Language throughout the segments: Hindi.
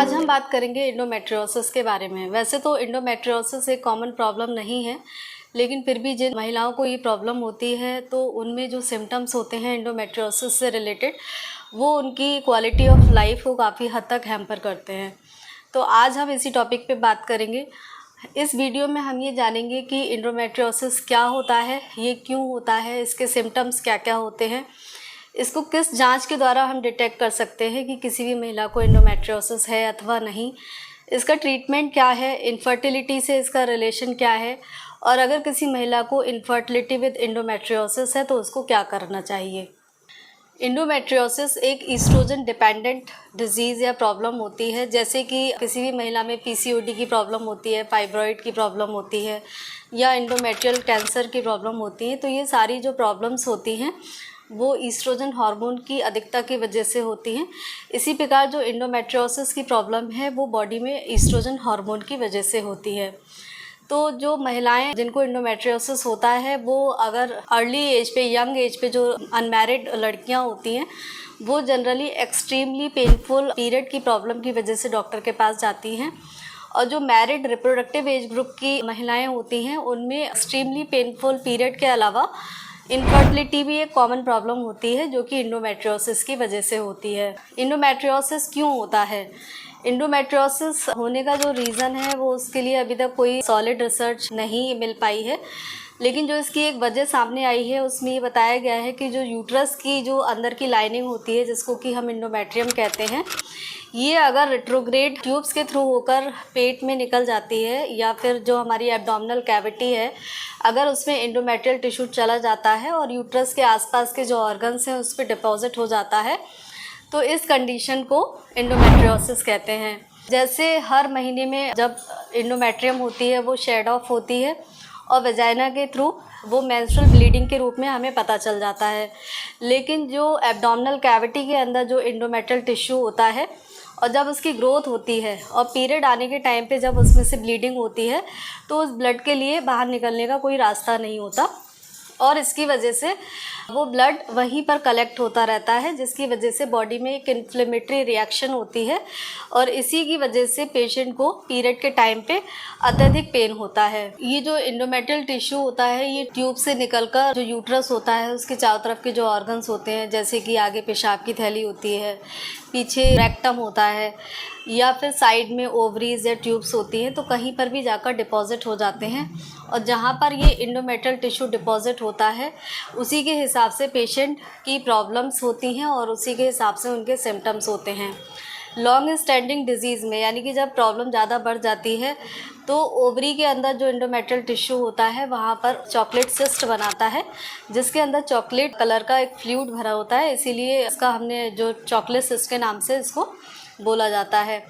आज हम बात करेंगे इंडोमेट्रियोसिस के बारे में। वैसे तो इंडोमेट्रियोसिस एक कॉमन प्रॉब्लम नहीं है, लेकिन फिर भी जिन महिलाओं को ये प्रॉब्लम होती है तो उनमें जो सिम्टम्स होते हैं इंडोमेट्रियोसिस से रिलेटेड, वो उनकी क्वालिटी ऑफ लाइफ को काफ़ी हद तक हैम्पर करते हैं। तो आज हम इसी टॉपिक पे बात करेंगे। इस वीडियो में हम ये जानेंगे कि इंडोमेट्रियोसिस क्या होता है, ये क्यों होता है, इसके सिम्टम्स क्या क्या होते हैं, इसको किस जांच के द्वारा हम डिटेक्ट कर सकते हैं कि किसी भी महिला को इंडोमेट्रियोसिस है अथवा नहीं, इसका ट्रीटमेंट क्या है, इनफर्टिलिटी से इसका रिलेशन क्या है, और अगर किसी महिला को इनफर्टिलिटी विद इंडोमेट्रियोसिस है तो उसको क्या करना चाहिए। इंडोमेट्रियोसिस एक ईस्ट्रोजन डिपेंडेंट डिजीज़ या प्रॉब्लम होती है। जैसे कि किसी भी महिला में पीसीओडी की प्रॉब्लम होती है, फाइब्रॉइड की प्रॉब्लम होती है या इंडोमेट्रियल कैंसर की प्रॉब्लम होती है, तो ये सारी जो प्रॉब्लम्स होती हैं वो ईस्ट्रोजन हार्मोन की अधिकता की वजह से होती हैं। इसी प्रकार जो इंडोमेट्रियोसिस की प्रॉब्लम है वो बॉडी में ईस्ट्रोजन हार्मोन की वजह से होती है। तो जो महिलाएं जिनको इंडोमेट्रियोसिस होता है वो अगर अर्ली एज पे, यंग एज पे जो अनमैरिड लड़कियां होती हैं वो जनरली एक्सट्रीमली पेनफुल पीरियड की प्रॉब्लम की वजह से डॉक्टर के पास जाती हैं, और जो मैरिड रिप्रोडक्टिव एज ग्रुप की महिलाएं होती हैं उनमें एक्सट्रीमली पेनफुल पीरियड के अलावा इनफर्टिलिटी भी एक कॉमन प्रॉब्लम होती है जो कि इंडोमेट्रियोसिस की वजह से होती है। इंडोमेट्रियोसिस क्यों होता है? इंडोमेट्रियोसिस होने का जो रीज़न है वो उसके लिए अभी तक कोई सॉलिड रिसर्च नहीं मिल पाई है, लेकिन जो इसकी एक वजह सामने आई है उसमें ये बताया गया है कि जो यूट्रस की जो अंदर की लाइनिंग होती है जिसको कि हम इंडोमेट्रियम कहते हैं, ये अगर रेट्रोग्रेड ट्यूब्स के थ्रू होकर पेट में निकल जाती है या फिर जो हमारी एब्डोमिनल कैविटी है अगर उसमें इंडोमेट्रियल टिश्यू चला जाता है और यूट्रस के आसपास के जो ऑर्गन्स हैं उस पर डिपॉजिट हो जाता है, तो इस कंडीशन को इंडोमेट्रियोसिस कहते हैं। जैसे हर महीने में जब इंडोमेट्रियम होती है वो शेड ऑफ होती है और वेजाइना के थ्रू वो मेंस्ट्रुअल ब्लीडिंग के रूप में हमें पता चल जाता है, लेकिन जो एब्डोमिनल कैविटी के अंदर जो इंडोमेट्रियल टिश्यू होता है और जब उसकी ग्रोथ होती है और पीरियड आने के टाइम पे जब उसमें से ब्लीडिंग होती है तो उस ब्लड के लिए बाहर निकलने का कोई रास्ता नहीं होता और इसकी वजह से वो ब्लड वहीं पर कलेक्ट होता रहता है, जिसकी वजह से बॉडी में एक इन्फ्लेमेटरी रिएक्शन होती है और इसी की वजह से पेशेंट को पीरियड के टाइम पे अत्यधिक पेन होता है। ये जो इंडोमेट्रियल टिश्यू होता है ये ट्यूब से निकलकर जो यूट्रस होता है उसके चारों तरफ के जो ऑर्गन्स होते हैं, जैसे कि आगे पेशाब की थैली होती है, पीछे रेक्टम होता है या फिर साइड में ओवरीज या ट्यूब्स होती हैं, तो कहीं पर भी जाकर डिपॉजिट हो जाते हैं और जहाँ पर ये इंडोमेट्रियल टिश्यू डिपॉजिट होता है उसी के हिसाब से पेशेंट की प्रॉब्लम्स होती हैं और उसी के हिसाब से उनके सिम्टम्स होते हैं। लॉन्ग स्टैंडिंग डिजीज़ में यानी कि जब प्रॉब्लम ज़्यादा बढ़ जाती है तो ओवरी के अंदर जो इंडोमेट्रियल टिश्यू होता है वहाँ पर चॉकलेट सिस्ट बनाता है, जिसके अंदर चॉकलेट कलर का एक फ्लूइड भरा होता है, इसीलिए इसका हमने जो चॉकलेट सिस्ट के नाम से इसको बोला जाता है।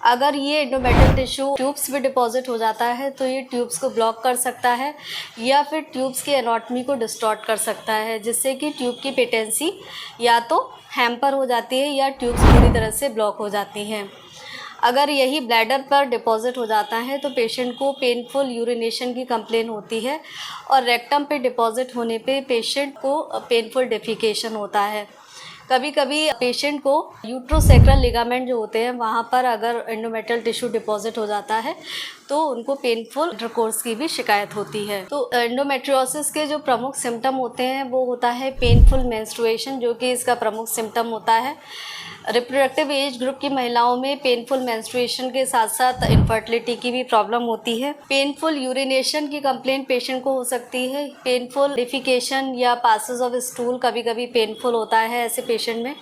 अगर ये इंडोमेट्रियल टिश्यू ट्यूब्स में डिपॉजिट हो जाता है तो ये ट्यूब्स को ब्लॉक कर सकता है या फिर ट्यूब्स की एनाटॉमी को डिस्टॉर्ट कर सकता है, जिससे कि ट्यूब की पेटेंसी या तो हैम्पर हो जाती है या ट्यूब्स पूरी तरह से ब्लॉक हो जाती हैं। अगर यही ब्लैडर पर डिपॉजिट हो जाता है तो पेशेंट को पेनफुल यूरिनेशन की कंप्लेन होती है और रेक्टम पे डिपॉजिट होने पे पेशेंट को पेनफुल डेफिकेशन होता है। कभी कभी पेशेंट को यूट्रोसैक्रल लिगामेंट जो होते हैं वहाँ पर अगर इंडोमेट्रियल टिश्यू डिपॉजिट हो जाता है तो उनको पेनफुल इंटरकोर्स की भी शिकायत होती है। तो इंडोमेट्रियोसिस के जो प्रमुख सिम्टम होते हैं वो होता है पेनफुल मेंस्ट्रुएशन, जो कि इसका प्रमुख सिम्टम होता है। रिप्रोडक्टिव एज ग्रुप की महिलाओं में पेनफुल मेंस्ट्रुएशन के साथ साथ इनफर्टिलिटी की भी प्रॉब्लम होती है। पेनफुल यूरिनेशन की कंप्लेंट पेशेंट को हो सकती है। पेनफुल डिफिकेशन या पासेस ऑफ स्टूल कभी कभी पेनफुल होता है ऐसे पेशेंट में।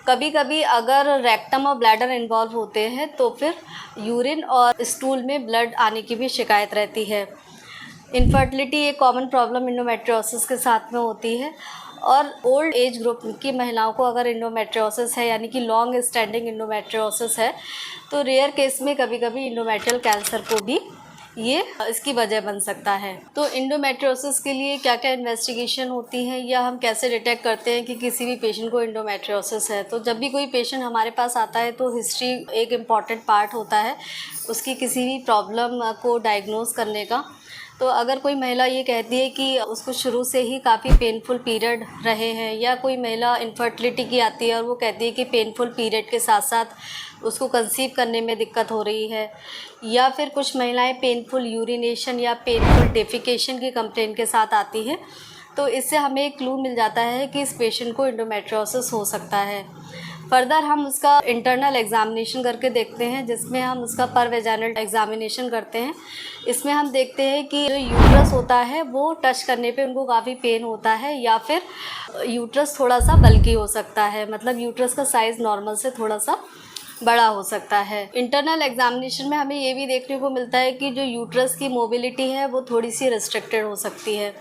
कभी कभी अगर रेक्टम और ब्लैडर इन्वॉल्व होते हैं तो फिर यूरिन और स्टूल में ब्लड आने की भी शिकायत रहती है। इनफर्टिलिटी एक कॉमन प्रॉब्लम इंडोमेट्रियोसिस के साथ में होती है और ओल्ड एज ग्रुप की महिलाओं को अगर इंडोमेट्रियोसिस है यानी कि लॉन्ग स्टैंडिंग इंडोमेट्रियोसिस है तो रेयर केस में कभी कभी इंडोमेट्रियल कैंसर को भी ये इसकी वजह बन सकता है। तो इंडोमेट्रियोसिस के लिए क्या क्या इन्वेस्टिगेशन होती है या हम कैसे डिटेक्ट करते हैं कि किसी भी पेशेंट को इंडोमेट्रियोसिस है? तो जब भी कोई पेशेंट हमारे पास आता है तो हिस्ट्री एक इम्पॉर्टेंट पार्ट होता है उसकी किसी भी प्रॉब्लम को डायग्नोज करने का। तो अगर कोई महिला ये कहती है कि उसको शुरू से ही काफ़ी पेनफुल पीरियड रहे हैं, या कोई महिला इनफर्टिलिटी की आती है और वो कहती है कि पेनफुल पीरियड के साथ साथ उसको कंसीव करने में दिक्कत हो रही है, या फिर कुछ महिलाएं पेनफुल यूरिनेशन या पेनफुल डेफिकेशन की कंप्लेंट के साथ आती हैं, तो इससे हमें एक क्लू मिल जाता है कि इस पेशेंट को एंडोमेट्रियोसिस हो सकता है। फर्दर हम उसका इंटरनल एग्जामिनेशन करके देखते हैं, जिसमें हम उसका पर वेजाइनल एग्जामिनेशन करते हैं। इसमें हम देखते हैं कि जो यूट्रस होता है वो टच करने पे उनको काफ़ी पेन होता है, या फिर यूट्रस थोड़ा सा बल्की हो सकता है, मतलब यूट्रस का साइज़ नॉर्मल से थोड़ा सा बड़ा हो सकता है। इंटरनल एग्जामिनेशन में हमें ये भी देखने को मिलता है कि जो यूट्रस की मोबिलिटी है वो थोड़ी सी रिस्ट्रिक्टेड हो सकती है।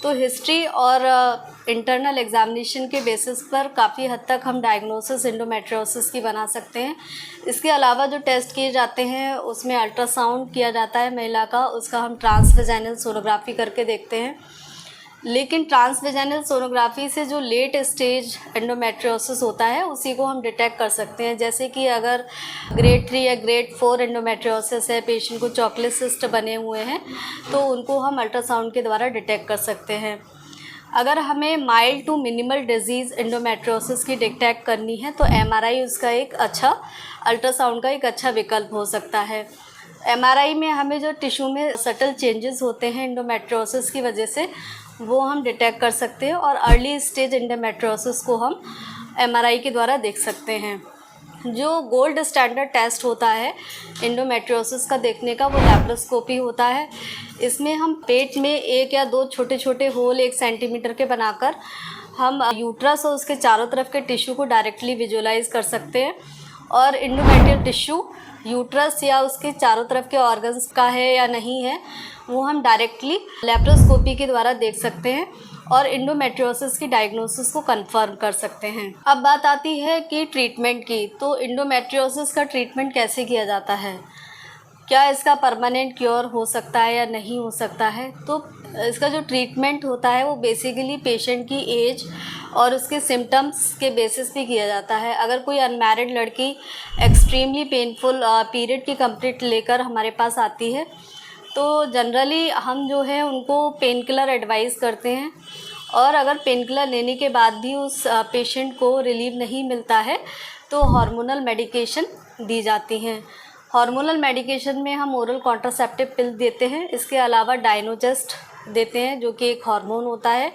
तो हिस्ट्री और इंटरनल एग्जामिनेशन के बेसिस पर काफ़ी हद तक हम डायग्नोसिस एंडोमेट्रियोसिस की बना सकते हैं। इसके अलावा जो टेस्ट किए जाते हैं उसमें अल्ट्रासाउंड किया जाता है महिला का, उसका हम ट्रांसवेजाइनल सोनोग्राफी करके देखते हैं। लेकिन ट्रांसवेजाइनल सोनोग्राफी से जो लेट स्टेज एंडोमेट्रियोसिस होता है उसी को हम डिटेक्ट कर सकते हैं। जैसे कि अगर ग्रेड 3 या ग्रेड 4 एंडोमेट्रियोसिस है, पेशेंट को चॉकलेट सिस्ट बने हुए हैं, तो उनको हम अल्ट्रासाउंड के द्वारा डिटेक्ट कर सकते हैं। अगर हमें mild to minimal disease endometriosis की डिटेक्ट करनी है तो एमआरआई उसका एक अच्छा, अल्ट्रासाउंड का एक अच्छा विकल्प हो सकता है। एमआरआई में हमें जो टिश्यू में सटल चेंजेस होते हैं एंडोमेट्रियोसिस की वजह से, वो हम डिटेक्ट कर सकते हैं, और अर्ली स्टेज एंडोमेट्रियोसिस को हम एमआरआई के द्वारा देख सकते हैं। जो गोल्ड स्टैंडर्ड टेस्ट होता है एंडोमेट्रियोसिस का देखने का, वो लैप्रोस्कोपी होता है। इसमें हम पेट में 1 या 2 छोटे छोटे होल 1 सेंटीमीटर के बनाकर हम यूट्रस और उसके चारों तरफ के टिश्यू को डायरेक्टली विजुअलाइज कर सकते हैं, और एंडोमेट्रियल टिश्यू यूट्रस या उसके चारों तरफ के ऑर्गन्स का है या नहीं है, वो हम डायरेक्टली लैप्रोस्कोपी के द्वारा देख सकते हैं और एंडोमेट्रियोसिस की डायग्नोसिस को कंफर्म कर सकते हैं। अब बात आती है कि ट्रीटमेंट की, तो एंडोमेट्रियोसिस का ट्रीटमेंट कैसे किया जाता है, क्या इसका परमानेंट क्योर हो सकता है या नहीं हो सकता है। तो इसका जो ट्रीटमेंट होता है वो बेसिकली पेशेंट की एज और उसके सिम्टम्स के बेसिस पे किया जाता है। अगर कोई अनमैरिड लड़की एक्सट्रीमली पेनफुल पीरियड की कंप्लीट लेकर हमारे पास आती है, तो जनरली हम जो है उनको पेन किलर एडवाइस करते हैं, और अगर पेन किलर लेने के बाद भी उस पेशेंट को रिलीफ नहीं मिलता है तो हार्मोनल मेडिकेशन दी जाती हैं। हार्मोनल मेडिकेशन में हम ओरल कॉन्ट्रासेप्टिव पिल देते हैं, इसके अलावा डायनोजेस्ट देते हैं जो कि एक हार्मोन होता है,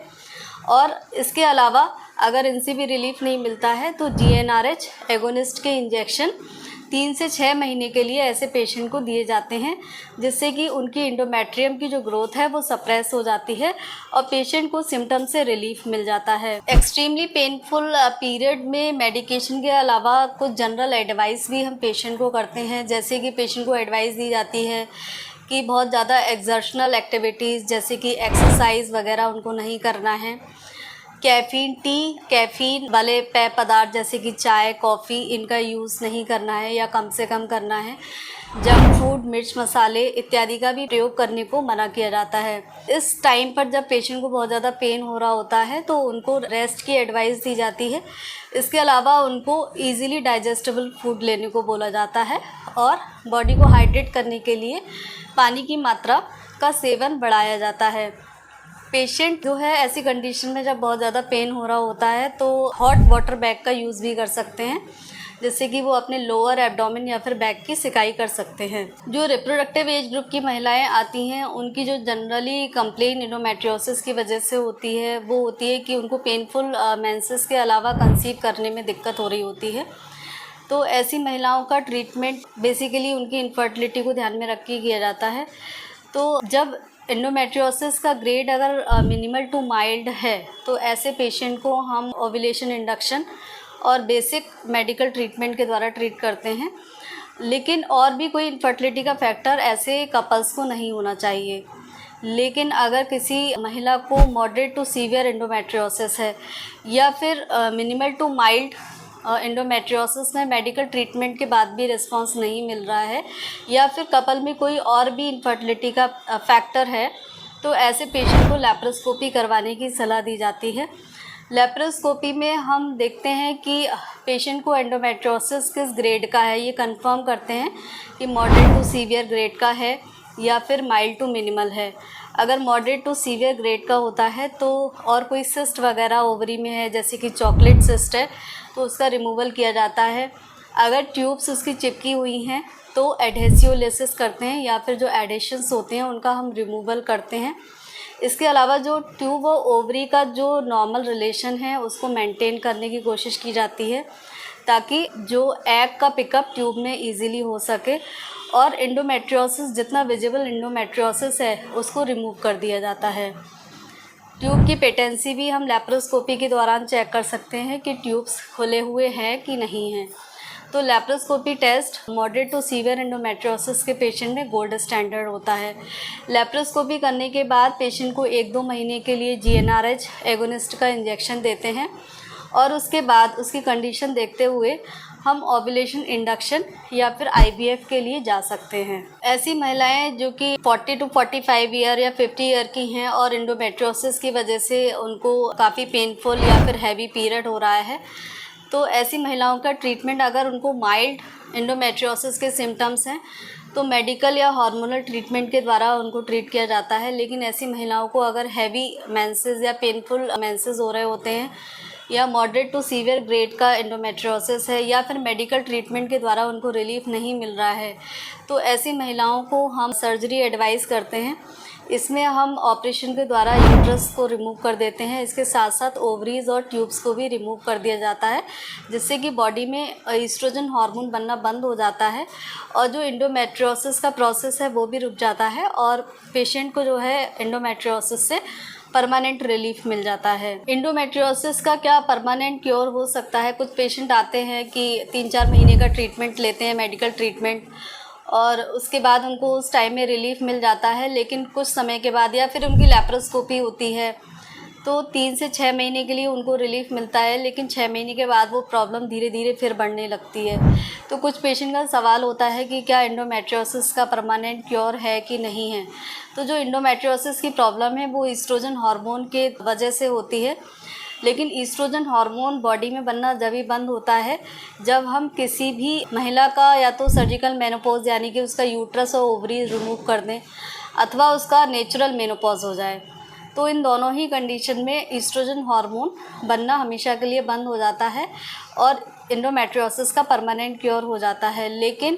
और इसके अलावा अगर इनसे भी रिलीफ नहीं मिलता है तो GnRH एगोनिस्ट के इंजेक्शन 3 से 6 महीने के लिए ऐसे पेशेंट को दिए जाते हैं, जिससे कि उनकी एंडोमेट्रियम की जो ग्रोथ है वो सप्रेस हो जाती है और पेशेंट को सिम्टम से रिलीफ मिल जाता है। एक्सट्रीमली पेनफुल पीरियड में मेडिकेशन के अलावा कुछ जनरल एडवाइस भी हम पेशेंट को करते हैं। जैसे कि पेशेंट को एडवाइस दी जाती है कि बहुत ज़्यादा एक्सर्शनल एक्टिविटीज़ जैसे कि एक्सरसाइज वगैरह उनको नहीं करना है। कैफ़ीन वाले पेय पदार्थ जैसे कि चाय, कॉफ़ी, इनका यूज़ नहीं करना है या कम से कम करना है। जंक फूड, मिर्च मसाले इत्यादि का भी प्रयोग करने को मना किया जाता है। इस टाइम पर जब पेशेंट को बहुत ज़्यादा पेन हो रहा होता है तो उनको रेस्ट की एडवाइस दी जाती है। इसके अलावा उनको ईज़िली डाइजेस्टेबल फूड लेने को बोला जाता है, और बॉडी को हाइड्रेट करने के लिए पानी की मात्रा का सेवन बढ़ाया जाता है। पेशेंट जो है ऐसी कंडीशन में जब बहुत ज़्यादा पेन हो रहा होता है तो हॉट वाटर बैग का यूज़ भी कर सकते हैं, जिससे कि वो अपने लोअर एब्डोमेन या फिर बैक की सिकाई कर सकते हैं। जो रिप्रोडक्टिव एज ग्रुप की महिलाएं आती हैं उनकी जो जनरली कंप्लेन एंडोमेट्रियोसिस की वजह से होती है वो होती है कि उनको पेनफुल मेंसेस के अलावा कंसीव करने में दिक्कत हो रही होती है। तो ऐसी महिलाओं का ट्रीटमेंट बेसिकली उनकी इनफर्टिलिटी को ध्यान में रख के किया जाता है। तो जब एंडोमेट्रियोसिस का ग्रेड अगर मिनिमल टू माइल्ड है तो ऐसे पेशेंट को हम ओव्यूलेशन इंडक्शन और बेसिक मेडिकल ट्रीटमेंट के द्वारा ट्रीट करते हैं। लेकिन और भी कोई इनफर्टिलिटी का फैक्टर ऐसे कपल्स को नहीं होना चाहिए। लेकिन अगर किसी महिला को मॉडरेट टू सीवियर एंडोमेट्रियोसिस है या फिर मिनिमल टू माइल्ड एंडोमेट्रियोसिस में मेडिकल ट्रीटमेंट के बाद भी रिस्पांस नहीं मिल रहा है, या फिर कपल में कोई और भी इनफर्टिलिटी का फैक्टर है, तो ऐसे पेशेंट को लैप्रोस्कोपी करवाने की सलाह दी जाती है। लैप्रोस्कोपी में हम देखते हैं कि पेशेंट को एंडोमेट्रियोसिस किस ग्रेड का है, ये कंफर्म करते हैं कि मॉडरेट टू सीवियर ग्रेड का है या फिर माइल्ड टू मिनिमल है। अगर मॉडरेट टू सीवियर ग्रेड का होता है तो और कोई सिस्ट वगैरह ओवरी में है, जैसे कि चॉकलेट सिस्ट है, तो उसका रिमूवल किया जाता है। अगर ट्यूब्स उसकी चिपकी हुई हैं तो एडहेसियोलिसिस करते हैं, या फिर जो एडेशंस होते हैं उनका हम रिमूवल करते हैं। इसके अलावा जो ट्यूब और ओवरी का जो नॉर्मल रिलेशन है उसको मेंटेन करने की कोशिश की जाती है, ताकि जो एग का पिकअप ट्यूब में इजीली हो सके और एंडोमेट्रियोसिस, जितना विजिबल एंडोमेट्रियोसिस है उसको रिमूव कर दिया जाता है। ट्यूब की पेटेंसी भी हम लैप्रोस्कोपी के दौरान चेक कर सकते हैं कि ट्यूब्स खुले हुए हैं कि नहीं हैं। तो laparoscopy test moderate to severe endometriosis के पेशेंट में गोल्ड स्टैंडर्ड होता है। लैप्रोस्कोपी करने के बाद पेशेंट को 1-2 महीने के लिए GnRH एगोनिस्ट का इंजेक्शन देते हैं, और उसके बाद उसकी कंडीशन देखते हुए हम ओव्यूलेशन इंडक्शन या फिर IVF के लिए जा सकते हैं। ऐसी महिलाएं जो कि 40 to 45 ईयर या 50 ईयर की हैं और एंडोमेट्रियोसिस की वजह से उनको काफ़ी पेनफुल या फिर हैवी पीरियड हो रहा है, तो ऐसी महिलाओं का ट्रीटमेंट, अगर उनको माइल्ड एंडोमेट्रियोसिस के सिम्टम्स हैं तो मेडिकल या हार्मोनल ट्रीटमेंट के द्वारा उनको ट्रीट किया जाता है। लेकिन ऐसी महिलाओं को अगर हैवी मेंसेस या पेनफुल मेंसेस हो रहे होते हैं, या मॉडरेट टू सीवियर ग्रेड का एंडोमेट्रियोसिस है, या फिर मेडिकल ट्रीटमेंट के द्वारा उनको रिलीफ नहीं मिल रहा है, तो ऐसी महिलाओं को हम सर्जरी एडवाइस करते हैं। इसमें हम ऑपरेशन के द्वारा यूट्रस को रिमूव कर देते हैं। इसके साथ साथ ओवरीज और ट्यूब्स को भी रिमूव कर दिया जाता है, जिससे कि बॉडी में ईस्ट्रोजन हार्मोन बनना बंद हो जाता है और जो एंडोमेट्रियोसिस का प्रोसेस है वो भी रुक जाता है, और पेशेंट को जो है एंडोमेट्रियोसिस से परमानेंट रिलीफ मिल जाता है। एंडोमेट्रियोसिस का क्या परमानेंट क्योर हो सकता है? कुछ पेशेंट आते हैं कि 3-4 महीने का ट्रीटमेंट लेते हैं, मेडिकल ट्रीटमेंट, और उसके बाद उनको उस टाइम में रिलीफ मिल जाता है, लेकिन कुछ समय के बाद या फिर उनकी लैप्रोस्कोपी होती है तो 3 से 6 महीने के लिए उनको रिलीफ मिलता है, लेकिन 6 महीने के बाद वो प्रॉब्लम धीरे धीरे फिर बढ़ने लगती है। तो कुछ पेशेंट का सवाल होता है कि क्या एंडोमेट्रियोसिस का परमानेंट क्योर है कि नहीं है। तो जो एंडोमेट्रियोसिस की प्रॉब्लम है वो ईस्ट्रोजन हार्मोन के वजह से होती है, लेकिन ईस्ट्रोजन हार्मोन बॉडी में बनना जब भी बंद होता है जब हम किसी भी महिला का या तो सर्जिकल मेनोपॉज यानी कि उसका यूट्रस और ओवरी रिमूव कर दें, अथवा उसका नेचुरल मेनोपॉज हो जाए। तो इन दोनों ही कंडीशन में ईस्ट्रोजन हार्मोन बनना हमेशा के लिए बंद हो जाता है और एंडोमेट्रियोसिस का परमानेंट क्योर हो जाता है। लेकिन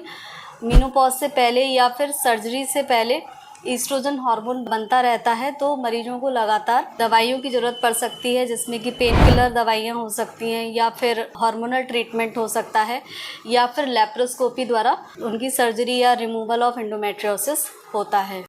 मेनोपॉज से पहले या फिर सर्जरी से पहले ईस्ट्रोजन हार्मोन बनता रहता है, तो मरीजों को लगातार दवाइयों की ज़रूरत पड़ सकती है, जिसमें कि पेन किलर दवाइयाँ हो सकती हैं, या फिर हार्मोनल ट्रीटमेंट हो सकता है, या फिर लैप्रोस्कोपी द्वारा उनकी सर्जरी या रिमूवल ऑफ एंडोमेट्रियोसिस होता है।